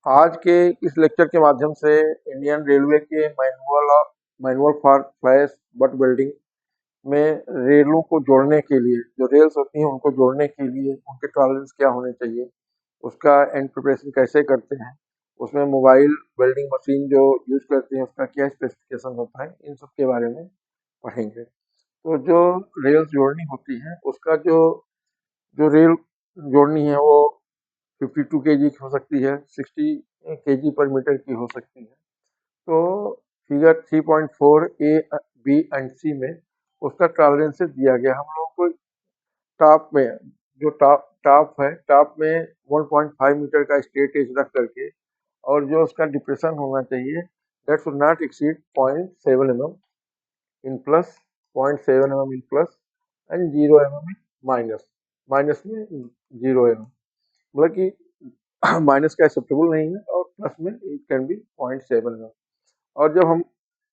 आज के इस लेक्चर के माध्यम से इंडियन रेलवे के manual for flash butt welding में रेलों को जोड़ने के लिए, जो रेल्स होती हैं उनको जोड़ने के लिए उनके टॉलरेंस क्या होने चाहिए, उसका एंड प्रिपरेशन कैसे करते हैं, उसमें मोबाइल वेल्डिंग मशीन जो यूज करते हैं उसका क्या स्पेसिफिकेशन होता है, इन सब के बारे में पढ़ेंगे। तो जो रेल्स जोड़नी होती हैं उसका जो जो रेल जोड़नी है वो 52 केजी की हो सकती है, 60 केजी पर मीटर की हो सकती है। तो फिगर 3.4 ए बी एंड सी में उसका टॉलरेंसेस दिया गया। हम लोगों को टॉप में जो टॉप टॉप है, टॉप में 1.5 मीटर का स्ट्रेट एज रख करके, और जो उसका डिप्रेशन होना चाहिए that should not exceed 0.7 mm in plus, 0.7 mm in plus and 0 mm in minus. Minus में 0 mm, मतलब कि माइनस का एक्सेप्टेबल नहीं है, और प्लस में इट कैन बी 0.7 mm। और जब हम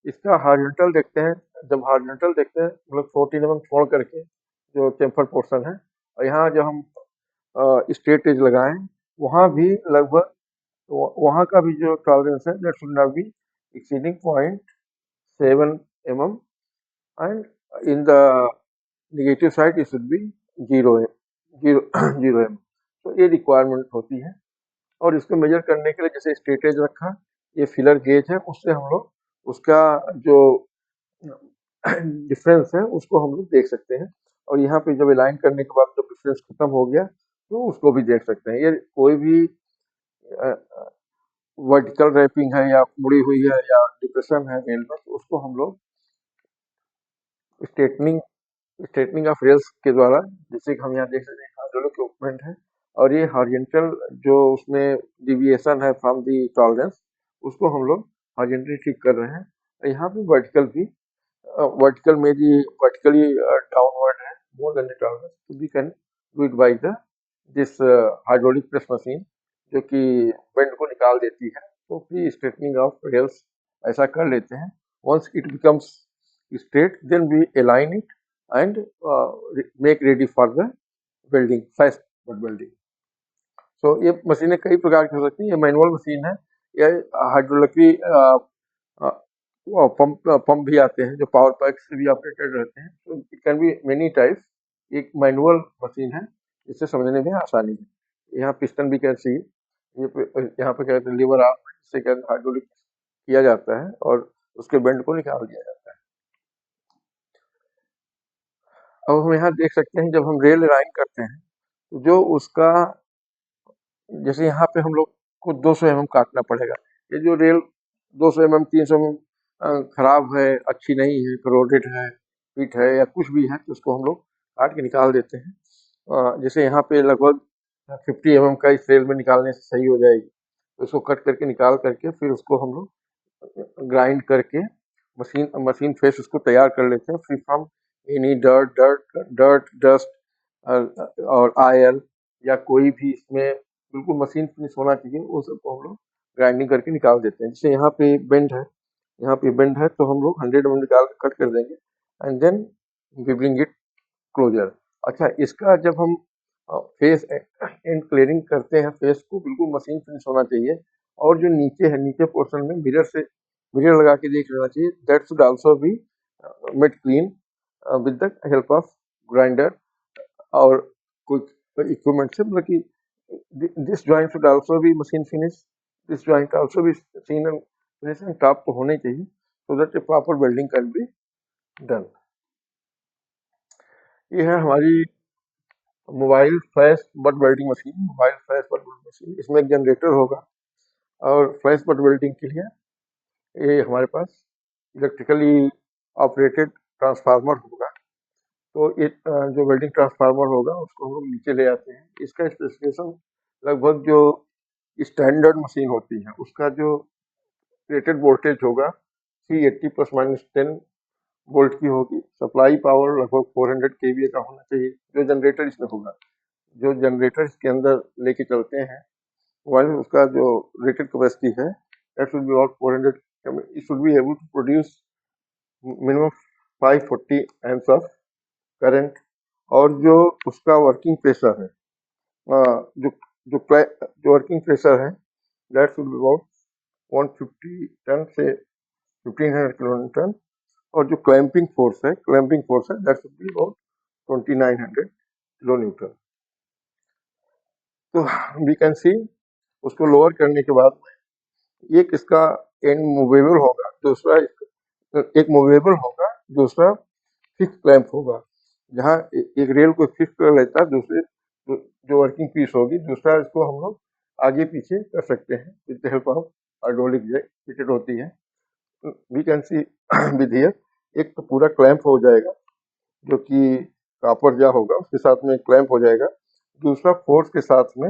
इसका हॉरिजॉन्टल देखते हैं, जब हॉरिजॉन्टल देखते हैं मतलब 14 mm छोड़ करके जो चेम्फर पोर्शन है, और यहाँ जब हम स्ट्रेट एज लगाएं वहाँ भी लगभग वहाँ का भी जो टॉलरेंस है that should not be exceeding 0.7 mm and in the negative side it should B 0 mm। तो ये रिक्वायरमेंट होती है, और इसको मेजर करने के लिए जैसे स्ट्रेट एज रखा, ये फिलर गेज है, उससे हम लोग उसका जो डिफरेंस है उसको हम लोग देख सकते हैं। और यहाँ पे जब अलाइन करने के बाद जब डिफरेंस खत्म हो गया तो उसको भी देख सकते हैं। ये कोई भी वर्टिकल रैपिंग है या मुड़ी हुई है या डिप्रेशन है रेल में, तो उसको हम लोग स्ट्रेटनिंग स्ट्रेटनिंग ऑफ रेल्स के द्वारा, जैसे कि हम यहाँ देख सकते हैं हाइड्रोलिक इक्विपमेंट है, और ये हॉरिजॉन्टल जो उसमें डिविएशन है फ्रॉम दी टॉलरेंस, उसको हम लोग हॉरिजॉन्टली ठीक कर रहे हैं। और यहाँ पे वर्टिकल भी, वर्टिकल में भी वर्टिकली डाउनवर्ड है मोर देन द टॉलरेंस, तो we can do it by the this hydraulic press machine, जो कि बेंड को निकाल देती है। तो प्री स्ट्रेटनिंग ऑफ रेल्स ऐसा कर लेते हैं। Once it becomes straight, then we align it and make ready for the welding, fast butt welding। so ये मशीनें कई प्रकार की हो सकती है। ये मैनुअल मशीन है, या हाइड्रोलिक पंप भी आते हैं जो पावर पैक से भी ऑपरेटेड रहते हैं। तो it can be many types. एक मैनुअल मशीन है जिससे समझने में आसानी है। यहाँ पिस्टन भी कैसे, यहाँ पे कहते हैं लीवर आर्म, जिससे कहते हाइड्रोलिक किया जाता है और उसके बेंड को निकाल दिया जाता है। अब हम यहाँ देख सकते हैं जब हम रेल लाइन करते हैं तो जो उसका, जैसे यहाँ पे हम लोग को 200 mm काटना पड़ेगा। ये जो रेल 200 mm 300 mm खराब है, अच्छी नहीं है, करोडेड है, फिट है या कुछ भी है, तो उसको हम लोग काट के निकाल देते हैं। जैसे यहाँ पे लगभग 50 mm का इस रेल में निकालने से सही हो जाएगी, तो इसको कट करके निकाल करके फिर उसको हम लोग ग्राइंड करके मशीन फेस उसको तैयार कर लेते हैं, free from any dirt dust और आयल या कोई भी इसमें, बिल्कुल मशीन फिनिश होना चाहिए, वो सबको हम लोग ग्राइंडिंग करके निकाल देते हैं। जैसे यहाँ पे बेंड है, यहाँ पे बेंड है, तो हम लोग 100 mm निकाल कट कर देंगे and then we bring it closer. अच्छा, इसका जब हम फेस एंड क्लियरिंग करते हैं, फेस को बिल्कुल मशीन फिनिश होना चाहिए, और जो नीचे है, नीचे पोर्शन में मिरर लगा के देख लेना चाहिए। That should also be made clean with the help of grinder और कुछ इक्विपमेंट से, मतलब कि this joint should also be machine finish, this joint also be seen and finishing top को होने चाहिए, so that A proper welding can be done. ये है हमारी mobile flash butt welding machine. Mobile flash butt welding machine, इसमें एक generator होगा, और फ्लैश बट वेल्डिंग के लिए ये हमारे पास इलेक्ट्रिकली ऑपरेटेड ट्रांसफार्मर होगा। तो ये जो वेल्डिंग ट्रांसफार्मर होगा उसको हम लोग नीचे ले आते हैं। इसका स्पेसिफिकेशन लगभग जो स्टैंडर्ड मशीन होती है उसका जो रेटेड वोल्टेज होगा 380 ± 10 वोल्ट की होगी। सप्लाई पावर लगभग 400 kVA का होना चाहिए जो जनरेटर इसमें होगा। जो जनरेटर इसके अंदर लेके चलते हैं मोबाइल, उसका जो रेटेड कैपेसिटी है that should be about 400, it should be able to produce minimum 540 amps of current. और जो उसका वर्किंग प्रेशर है, जो जो वर्किंग प्रेशर है that should be about 150 ton से 1500 किलो न्यूटन, और जो क्लैंपिंग फोर्स है that should be about 2900 kilo newton. तो वी कैन सी उसको लोअर करने के बाद एक इसका एंड मूवेबल होगा, दूसरा एक मूवेबल होगा, दूसरा फिक्स क्लैंप होगा। जहाँ एक रेल को फिक्स कर लेता है, दूसरे जो वर्किंग पीस होगी, दूसरा इसको हम लोग आगे पीछे कर सकते हैं with the help of hydraulic jack fitted होती है। We can see with here, एक तो पूरा क्लैंप हो जाएगा जो कि कापर जा होगा, उसके साथ में क्लैंप हो जाएगा। दूसरा फोर्स के साथ में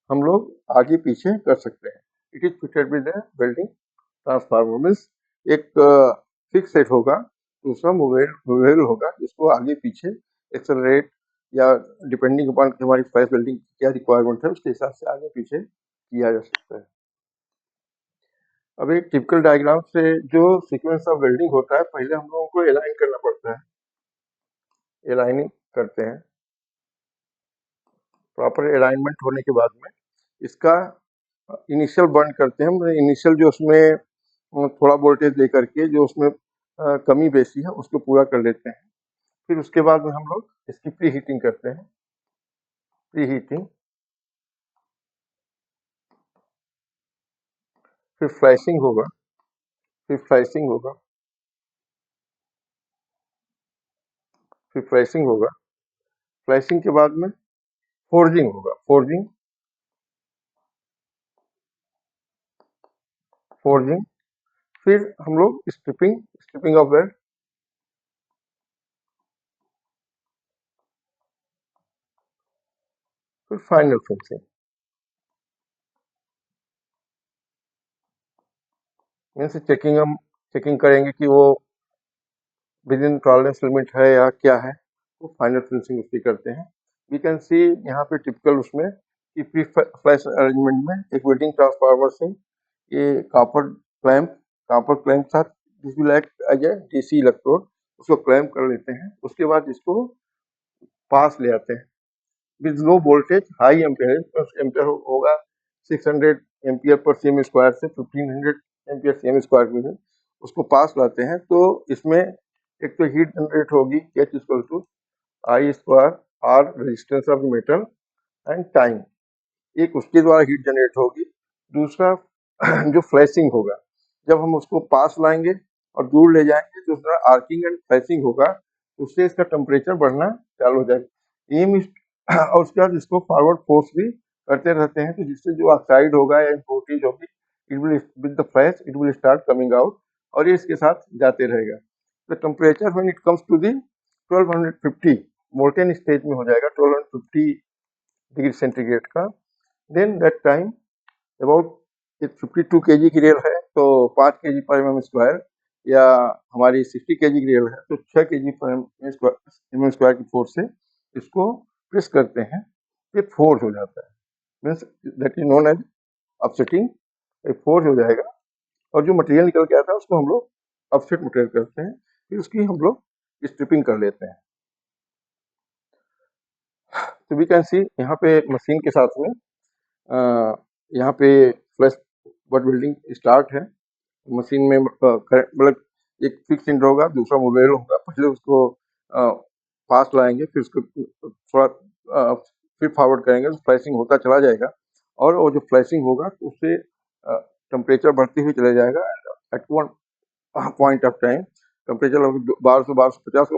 हम लोग आगे पीछे कर सकते हैं। It is fitted with welding transformer, means एक फिक्स सेट होगा, दूसरा मूवेबल होगा, जिसको आगे पीछे एक्सेलरेट या डिपेंडिंग अपॉन हमारी फ्लैश वेल्डिंग क्या रिक्वायरमेंट है उसके हिसाब से आगे पीछे किया जा सकता है। अब एक टिपिकल डायग्राम से जो सीक्वेंस ऑफ वेल्डिंग होता है, पहले हम लोगों को अलाइन करना पड़ता है। अलाइनिंग करते हैं, प्रॉपर अलाइनमेंट होने के बाद में इसका इनिशियल बर्न करते हैं। इनिशियल जो उसमें थोड़ा वोल्टेज दे करके जो उसमें कमी बेसी है उसको पूरा कर लेते हैं। फिर उसके बाद में हम लोग इसकी प्री हीटिंग करते हैं। प्री हीटिंग, फिर फ्लैशिंग होगा, फिर फ्लैशिंग होगा, फिर फ्लैशिंग होगा। फ्लैशिंग के बाद में फोर्जिंग होगा, फोर्जिंग, फोर्जिंग। फिर हम लोग स्ट्रिपिंग, स्ट्रिपिंग ऑफ वेल्ड, फिर फाइनल फिनिशिंग। मीन्स चेकिंग, हम चेकिंग करेंगे कि वो विद इन टॉलरेंस लिमिट है या क्या है, तो फाइनल फिनिशिंग उसकी करते हैं। वी कैन सी यहाँ पे टिपिकल उसमें कि प्री फ्लैश अरेंजमेंट में एक वेल्डिंग ट्रांसफार्मर से ये कापर क्लैंप साथ this will act as a DC electrode, उसको क्लैंप कर लेते हैं। उसके बाद इसको पास ले आते हैं with low voltage high ampere, ampere होगा 600 एम्पियर पर सीएम स्क्वायर से 1500 एम्पियर सीएम स्क्वायर में उसको पास लाते हैं। तो इसमें एक तो हीट जनरेट होगी H equal to I square R resistance of metal and time, एक उसके द्वारा हीट जनरेट होगी। दूसरा जो फ्लैशिंग होगा, जब हम उसको पास लाएंगे और दूर ले जाएंगे तो उसका आर्किंग एंड फ्लैशिंग होगा, उससे इसका टेम्परेचर बढ़ना चालू हो जाएगा। एम और उसके बाद इसको फॉरवर्ड फोर्स भी करते रहते हैं, तो जिससे जो ऑक्साइड होगा या इम्प्योरिटीज होगी, it will with the flash it will start coming out, और ये इसके साथ जाते रहेगा। The temperature when it comes to the 1250 molten stage में हो जाएगा 1250 डिग्री सेंटीग्रेड का। Then that time about 52 KG की रेल है तो 5 केजी पर एम स्क्वायर, या हमारी 60 केजी की रेल है तो 6 केजी पर एम स्क्वायर की फोर्स से इसको प्रेस करते हैं, ये फोर्स हो जाता है। Means that is known as upsetting, एक फोर्स हो जाएगा, और जो मटेरियल निकल के आता है उसको हम लोग अपसेट मटेरियल करते हैं, फिर उसकी हम लोग स्ट्रिपिंग कर लेते हैं। तो वी कैन सी यहाँ पे मशीन के साथ में यहाँ पे फ्लैश बट वेल्डिंग स्टार्ट है। मशीन में मतलब एक फिक्स इंड होगा, दूसरा मोबाइल होगा, पहले उसको पास लाएंगे, फिर उसको थोड़ा फिर फॉरवर्ड करेंगे तो फ्लैशिंग होता चला जाएगा, और वो जो फ्लैशिंग होगा तो उससे टेम्परेचर बढ़ती हुई चला जाएगा। At one point of time temperature 1250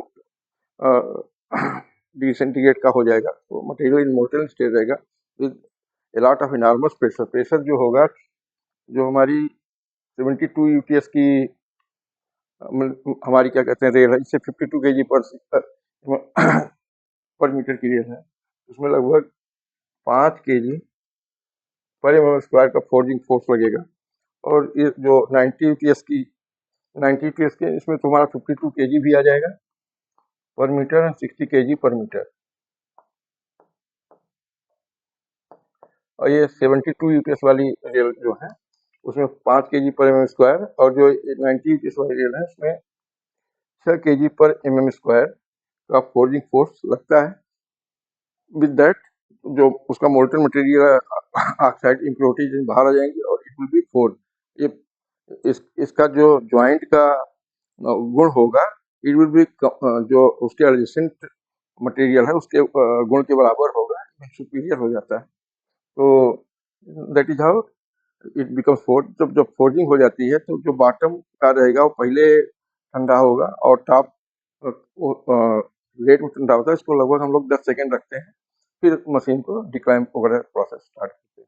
degree centigrade का हो जाएगा, तो मटेरियल इन मोल्टेन स्टेज रहेगा with a lot of enormous pressure. Pressure जो होगा, जो हमारी 72 यूटीएस की हमारी क्या कहते हैं रेल है, इससे 52 केजी पर मीटर की रेल है, उसमें लगभग 5 केजी पर एम स्क्वायर का फोर्जिंग फोर्स लगेगा। और ये जो 90 यूटीएस के इसमें तुम्हारा 52 केजी भी आ जाएगा पर मीटर एंड 60 केजी पर मीटर। और ये 72 यूपीएस वाली रेल जो है उसमें 5 केजी पर एम स्क्वायर, और जो 90 यूपीएस वाली रेल है उसमें 6 केजी पर एम स्क्वायर का फोर्जिंग फोर्स लगता है। विद दैट जो उसका मोल्टन मटेरियल ऑक्साइड इम्प्योरिटीज बाहर आ जाएंगी और विल बी फोर्ड। ये इसका जो जॉइंट का गुण होगा, इट विल बी जो उसके एडजेसेंट मटेरियल है उसके गुण के बराबर होगा, सुपीरियर हो जाता है। तो that is how it becomes forge. जब जब फोर्जिंग हो जाती है तो जो बॉटम का रहेगा वो पहले ठंडा होगा और टॉप लेट में ठंडा होता है। इसको लगभग हम लोग 10 सेकेंड रखते हैं, फिर मशीन को डिक्लाइन वगैरह प्रोसेस स्टार्ट करते हैं।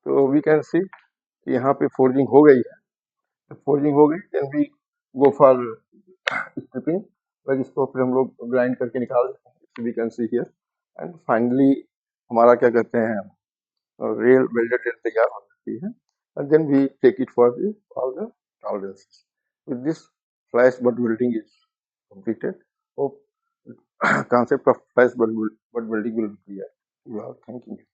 तो वी कैन सी कि यहाँ पे फोर्जिंग हो गई है। फोर्जिंग हो गई then we go for stripping, फिर इसको फिर हम लोग ग्राइंड करके निकाल देते हैं। We can see here and finally हमारा क्या कहते हैं रेल, वेल्डेड रेल तैयार हो जाती है। And then we take it for the all the tolerances. With this flash butt welding is completed. Hope concept of flash bud building will be clear. You are thanking you.